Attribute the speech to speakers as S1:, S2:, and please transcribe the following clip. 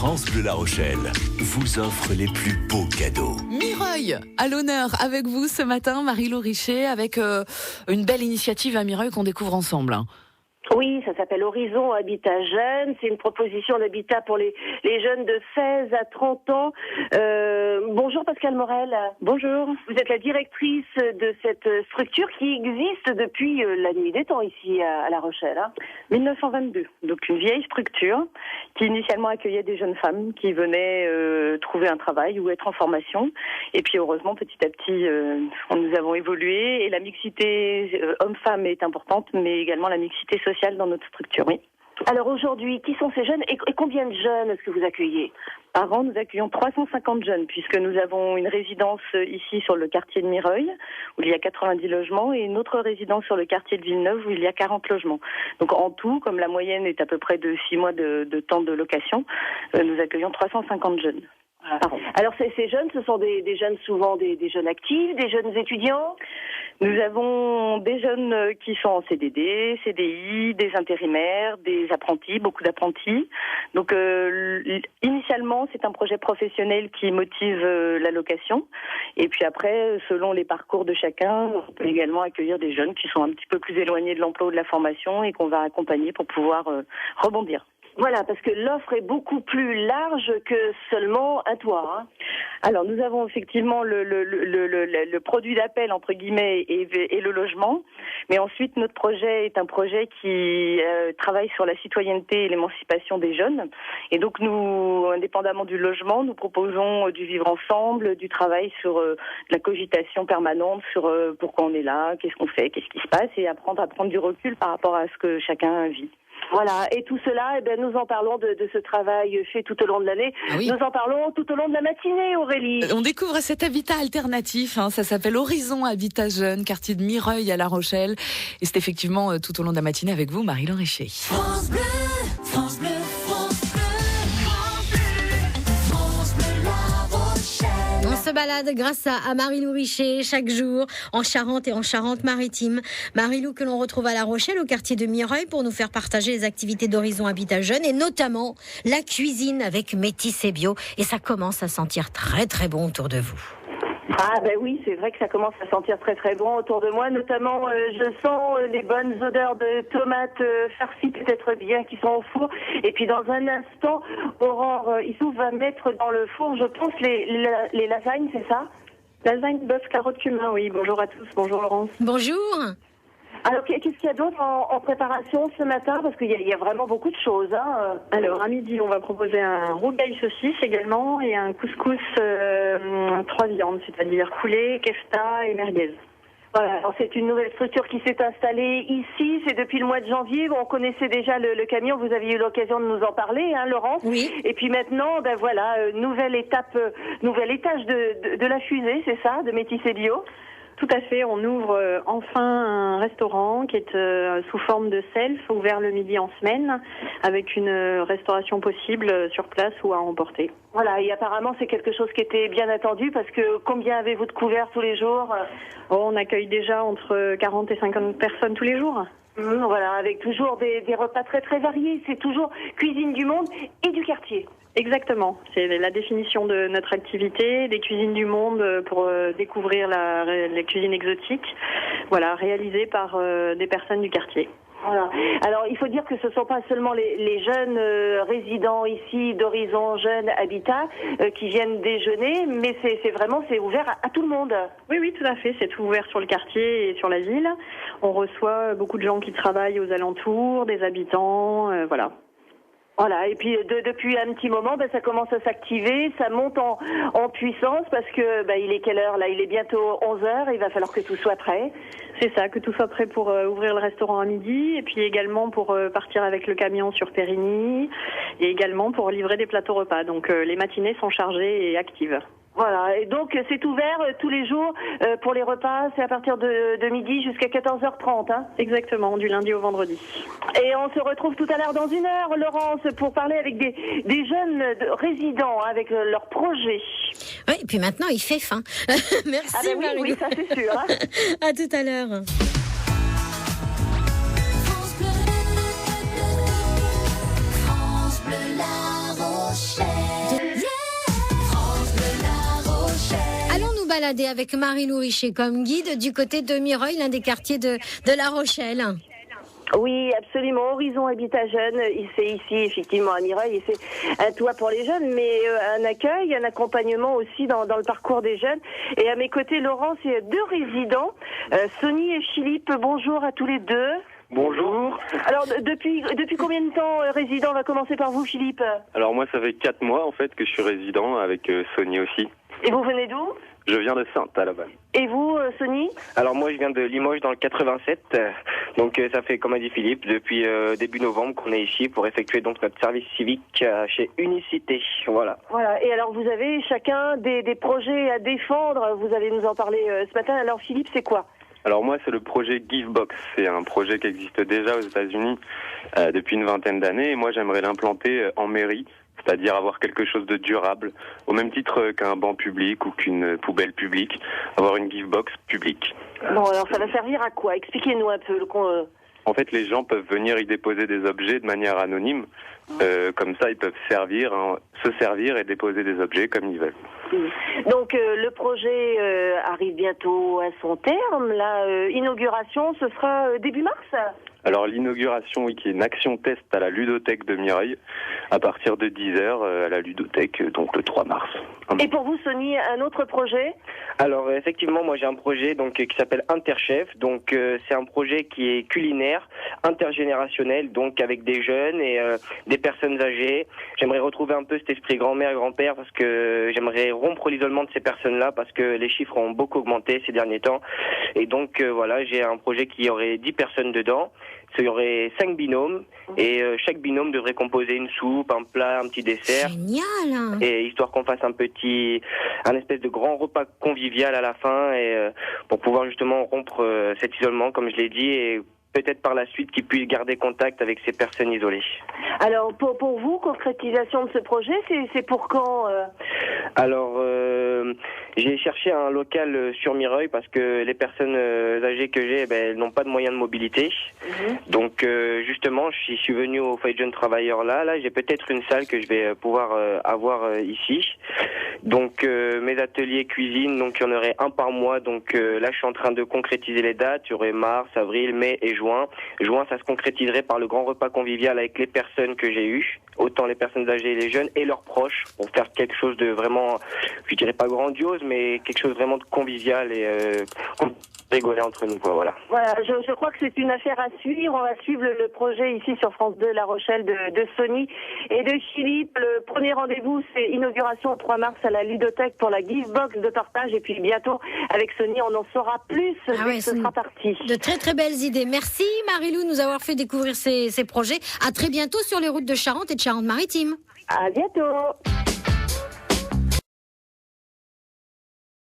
S1: France Bleu La Rochelle vous offre les plus beaux cadeaux.
S2: Mireuil à l'honneur avec vous ce matin, Marie-Lou Richet, avec une belle initiative à Mireuil qu'on découvre ensemble.
S3: Oui, ça s'appelle Horizon Habitat Jeune. C'est une proposition d'habitat pour les jeunes de 16 à 30 ans. Bonjour Pascal Morel.
S4: Bonjour.
S3: Vous êtes la directrice de cette structure qui existe depuis la nuit des temps ici à La Rochelle.
S4: 1922. Donc une vieille structure qui initialement accueillait des jeunes femmes qui venaient trouver un travail ou être en formation. Et puis heureusement, petit à petit, nous avons évolué et la mixité homme-femme est importante, mais également la mixité sociale dans notre structure, oui.
S3: Alors aujourd'hui, qui sont ces jeunes et combien de jeunes est-ce que vous accueillez ?
S4: Par an, nous accueillons 350 jeunes puisque nous avons une résidence ici sur le quartier de Mireuil où il y a 90 logements et une autre résidence sur le quartier de Villeneuve où il y a 40 logements. Donc en tout, comme la moyenne est à peu près de 6 mois de temps de location, nous accueillons 350 jeunes.
S3: Alors ces jeunes, ce sont des jeunes souvent des jeunes actifs, des jeunes étudiants.
S4: Nous avons des jeunes qui sont en CDD, CDI, des intérimaires, des apprentis, beaucoup d'apprentis. Donc initialement, c'est un projet professionnel qui motive la location. Et puis après, selon les parcours de chacun, on peut également accueillir des jeunes qui sont un petit peu plus éloignés de l'emploi ou de la formation et qu'on va accompagner pour pouvoir rebondir.
S3: Voilà, parce que l'offre est beaucoup plus large que seulement un toit.
S4: Alors, nous avons effectivement le produit d'appel, entre guillemets, et le logement. Mais ensuite, notre projet est un projet qui travaille sur la citoyenneté et l'émancipation des jeunes. Et donc, nous, indépendamment du logement, nous proposons du vivre ensemble, du travail sur de la cogitation permanente, sur pourquoi on est là, qu'est-ce qu'on fait, qu'est-ce qui se passe, et apprendre à prendre du recul par rapport à ce que chacun vit.
S3: Voilà, et tout cela, nous en parlons de ce travail fait tout au long de l'année.
S2: Ah oui.
S3: Nous en parlons tout au long de la matinée, Aurélie.
S2: On découvre cet habitat alternatif, ça s'appelle Horizon Habitat Jeune, quartier de Mireuil à La Rochelle. Et c'est effectivement tout au long de la matinée avec vous, Marie-Lou Richet.
S5: France Bleu, France Bleu, France Bleu, France Bleu, France Bleu La Rochelle.
S6: On se balade grâce à Marie-Lou Richet chaque jour en Charente et en Charente-Maritime. Marie-Lou que l'on retrouve à La Rochelle au quartier de Mireuil pour nous faire partager les activités d'Horizon Habitat Jeune et notamment la cuisine avec Métis et Bio. Et ça commence à sentir très très bon autour de vous.
S3: Ah oui, c'est vrai que ça commence à sentir très très bon autour de moi, notamment je sens les bonnes odeurs de tomates farcies peut-être bien qui sont au four. Et puis dans un instant, Aurore Issou va mettre dans le four, je pense, les lasagnes, c'est ça ?
S4: Lasagne, bœuf, carotte, cumin, oui. Bonjour à tous, bonjour Laurence.
S6: Bonjour.
S3: Alors, qu'est-ce qu'il y a d'autre en préparation ce matin ? Parce qu'il y a vraiment beaucoup de choses.
S4: Alors, à midi, on va proposer un rougail saucisse également et un couscous 3 viandes, c'est-à-dire poulet, kefta et merguez.
S3: Voilà, alors c'est une nouvelle structure qui s'est installée ici, c'est depuis le mois de janvier, on connaissait déjà le camion, vous aviez eu l'occasion de nous en parler, Laurence.
S6: Oui.
S3: Et puis maintenant, voilà, nouvel étage de la fusée, c'est ça, de Métis et Bio.
S4: Tout à fait, on ouvre enfin un restaurant qui est sous forme de self, ouvert le midi en semaine, avec une restauration possible sur place ou à emporter.
S3: Voilà, et apparemment c'est quelque chose qui était bien attendu parce que combien avez-vous de couverts tous les jours ?
S4: On accueille déjà entre 40 et 50 personnes tous les jours.
S3: Voilà, avec toujours des repas très très variés, c'est toujours cuisine du monde et du quartier.
S4: Exactement, c'est la définition de notre activité, des cuisines du monde pour découvrir les cuisines exotiques, voilà, réalisées par des personnes du quartier.
S3: Voilà. Alors, il faut dire que ce ne sont pas seulement les jeunes résidents ici d'Horizon Jeune Habitat qui viennent déjeuner, mais c'est ouvert à tout le monde.
S4: Oui, tout à fait. C'est ouvert sur le quartier et sur la ville. On reçoit beaucoup de gens qui travaillent aux alentours, des habitants, voilà.
S3: Voilà, et puis depuis un petit moment, ça commence à s'activer, ça monte en puissance parce que il est quelle heure là ? Il est bientôt 11h, il va falloir que tout soit prêt.
S4: C'est ça, que tout soit prêt pour ouvrir le restaurant à midi et puis également pour partir avec le camion sur Périgny et également pour livrer des plateaux repas. Donc les matinées sont chargées et actives.
S3: Voilà, et donc c'est ouvert tous les jours pour les repas, c'est à partir de midi jusqu'à 14h30.
S4: Exactement, du lundi au vendredi.
S3: Et on se retrouve tout à l'heure dans 1 heure, Laurence, pour parler avec des jeunes résidents, avec leurs projets.
S6: Oui, et puis maintenant il fait faim. Merci Marie-Lou.
S3: Oui, ça c'est sûr.
S6: À tout à l'heure.
S5: France Bleu La Rochelle.
S6: balader avec Marie-Lou Richer comme guide du côté de Mireuil, l'un des quartiers de La Rochelle.
S3: Oui, absolument. Horizon Habitat Jeune, c'est ici effectivement à Mireuil et c'est un toit pour les jeunes, mais un accueil, un accompagnement aussi dans le parcours des jeunes. Et à mes côtés, Laurence et 2 résidents, Sony et Philippe. Bonjour à tous les 2.
S7: Bonjour.
S3: Alors depuis combien de temps résident? On va commencer par vous, Philippe.
S7: Alors moi, ça fait 4 mois en fait que je suis résident avec Sony aussi.
S3: Et vous venez d'où?
S7: Je viens de Saintes à la base.
S3: Et vous, Sony?
S8: Alors moi je viens de Limoges dans le 87, donc ça fait comme a dit Philippe depuis début novembre qu'on est ici pour effectuer donc notre service civique chez Unicité, voilà.
S3: Voilà, et alors vous avez chacun des projets à défendre, vous allez nous en parler ce matin. Alors Philippe, c'est quoi?
S7: Alors moi, c'est le projet Givebox. C'est un projet qui existe déjà aux États-Unis depuis une vingtaine d'années et moi j'aimerais l'implanter en mairie. C'est-à-dire avoir quelque chose de durable, au même titre qu'un banc public ou qu'une poubelle publique, avoir une Givebox publique.
S3: Bon, alors ça va servir à quoi? Expliquez-nous un peu.
S7: En fait, les gens peuvent venir y déposer des objets de manière anonyme. Comme ça, ils peuvent se servir et déposer des objets comme ils veulent.
S3: Donc, le projet arrive bientôt à son terme. La inauguration, ce sera début mars?
S7: Alors l'inauguration, oui, qui est une action test à la ludothèque de Mireuil, à partir de 10h à la ludothèque, donc le 3 mars.
S3: Et pour vous, Sony, un autre projet?
S8: Alors effectivement, moi j'ai un projet donc qui s'appelle Interchef. Donc c'est un projet qui est culinaire, intergénérationnel, donc avec des jeunes et des personnes âgées. J'aimerais retrouver un peu cet esprit grand-mère, grand-père parce que j'aimerais rompre l'isolement de ces personnes-là parce que les chiffres ont beaucoup augmenté ces derniers temps. Et donc voilà, j'ai un projet qui aurait 10 personnes dedans. Il y aurait 5 binômes et chaque binôme devrait composer une soupe, un plat, un petit dessert.
S6: Génial.
S8: Et histoire qu'on fasse un espèce de grand repas convivial à la fin et pour pouvoir justement rompre cet isolement, comme je l'ai dit, et peut-être par la suite qu'ils puissent garder contact avec ces personnes isolées.
S3: Alors pour vous, concrétisation de ce projet, c'est pour quand
S8: Alors j'ai cherché un local sur Mireuil parce que les personnes âgées que j'ai, elles n'ont pas de moyens de mobilité. Donc justement, je suis venu au Foyer de Jeunes Travailleurs là j'ai peut-être une salle que je vais pouvoir avoir ici. Donc mes ateliers cuisine, donc il y en aurait un par mois. Donc là je suis en train de concrétiser les dates. Il y aurait mars, avril, mai et juin. Juin, ça se concrétiserait par le grand repas convivial avec les personnes que j'ai eues, autant les personnes âgées et les jeunes et leurs proches, pour faire quelque chose de vraiment, je dirais pas grandiose, mais quelque chose vraiment de convivial et rigoler entre nous, quoi, voilà.
S3: Voilà, je crois que c'est une affaire à suivre. On va suivre le projet ici sur France 2, La Rochelle, de Sony et de Philippe. Le premier rendez-vous, c'est inauguration au 3 mars à la ludothèque pour la Givebox de partage. Et puis bientôt, avec Sony, on en saura plus dès que ce sera parti.
S6: De très très belles idées. Merci Marie-Lou de nous avoir fait découvrir ces projets. À très bientôt sur les routes de Charente et de Charente-Maritime.
S3: À bientôt.